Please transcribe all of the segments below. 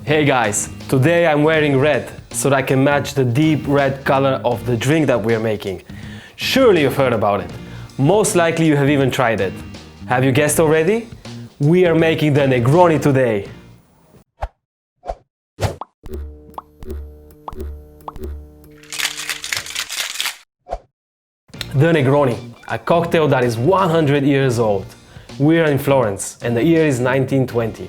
Hey guys, today I'm wearing red so that I can match the deep red color of the drink that we're making. Surely you've heard about it. Most likely you have even tried it. Have you guessed already? We are making the Negroni today. The Negroni, a cocktail that is 100 years old. We are in Florence and the year is 1920.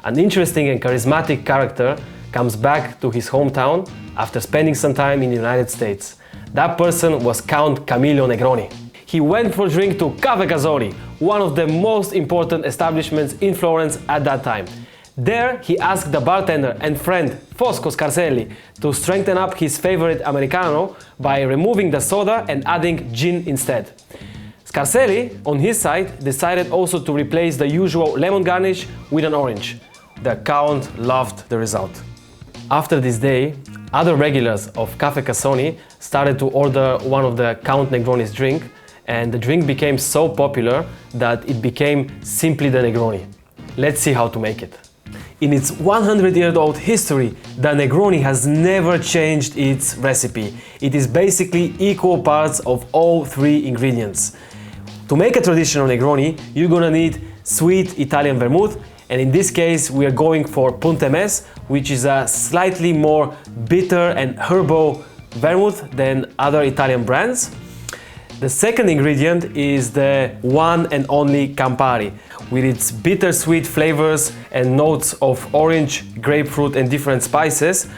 An interesting and charismatic character comes back to his hometown after spending some time in the United States. That person was Count Camillo Negroni. He went for a drink to Caffe Cassoni, one of the most important establishments in Florence at that time. There he asked the bartender and friend Fosco Scarcelli to strengthen up his favorite Americano by removing the soda and adding gin instead. Scarcelli, on his side, decided also to replace the usual lemon garnish with an orange. The Count loved the result. After this day, other regulars of Caffe Cassoni started to order one of the Count Negroni's drink, and the drink became so popular that it became simply the Negroni. Let's see how to make it. In its 100-year-old history, the Negroni has never changed its recipe. It is basically equal parts of all three ingredients. To make a traditional Negroni, you're gonna need sweet Italian vermouth, and in this case we are going for Punta Mes, which is a slightly more bitter and herbal vermouth than other Italian brands. The second ingredient is the one and only Campari, with its bittersweet flavors and notes of orange, grapefruit and different spices.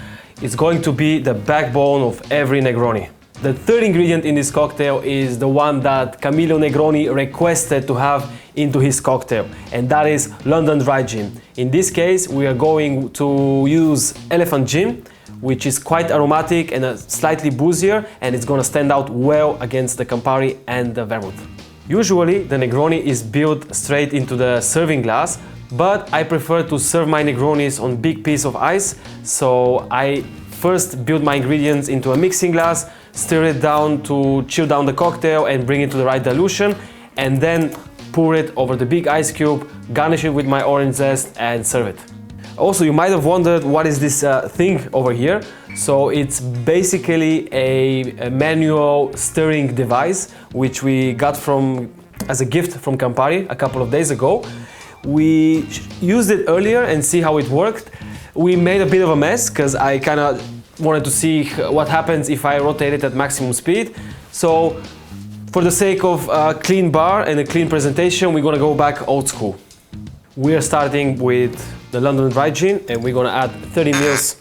It's going to be the backbone of every Negroni. The third ingredient in this cocktail is the one that Camillo Negroni requested to have into his cocktail, and that is London Dry Gin. In this case, we are going to use elephant gin, which is quite aromatic and slightly boozier, and it's gonna stand out well against the Campari and the vermouth. Usually, the Negroni is built straight into the serving glass, but I prefer to serve my Negronis on big piece of ice, so I first build my ingredients into a mixing glass, stir it down to chill down the cocktail and bring it to the right dilution, and then pour it over the big ice cube, garnish it with my orange zest and serve it. Also, you might have wondered what is this thing over here. So it's basically a manual stirring device which we got as a gift from Campari a couple of days ago. We used it earlier and see how it worked. We made a bit of a mess because I kind of wanted to see what happens if I rotate it at maximum speed. So for the sake of a clean bar and a clean presentation, we're gonna go back old school. We are starting with the London Dry Gin and we're gonna add 30 ml.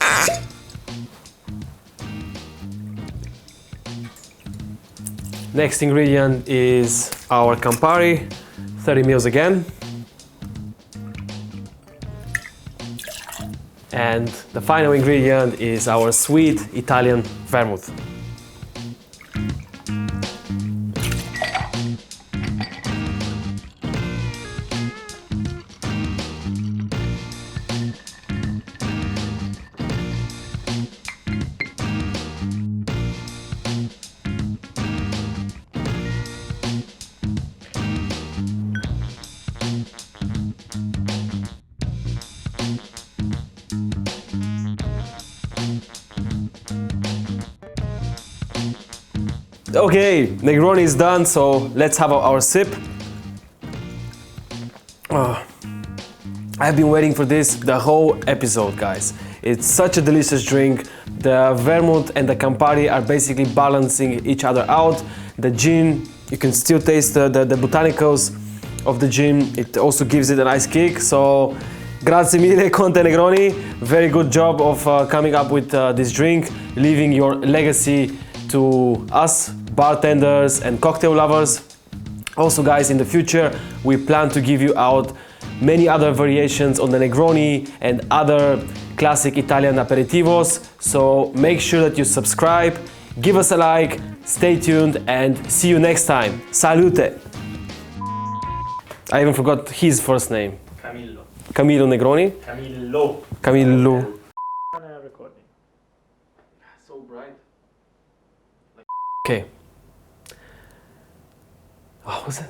Next ingredient is our Campari, 30 ml again. And the final ingredient is our sweet Italian vermouth. Okay, Negroni is done, so let's have our sip. I've been waiting for this the whole episode, guys. It's such a delicious drink. The vermouth and the Campari are basically balancing each other out. The gin, you can still taste the botanicals of the gin. It also gives it a nice kick. So, grazie mille, Conte Negroni. Very good job of coming up with this drink, leaving your legacy to us, bartenders and cocktail lovers. Also, guys, in the future, we plan to give you out many other variations on the Negroni and other classic Italian aperitivos. So make sure that you subscribe, give us a like, stay tuned, and see you next time. Salute! I even forgot his first name. Camillo. Camillo Negroni? Camillo. Camillo. Recording. So bright. Okay. What was it?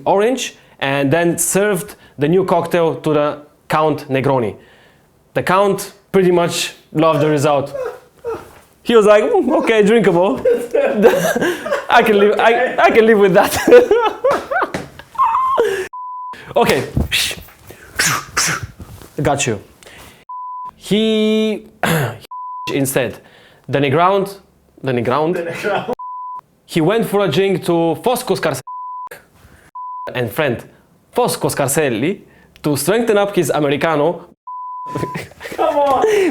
Orange, and then served the new cocktail to the Count Negroni. The Count pretty much loved the result. He was like, okay, drinkable. I can live with that. Okay. Got you. He instead, the Negroni, he went for a drink to Fosco Scarcelli and friend Fosco Scarcelli to strengthen up his Americano. Come on!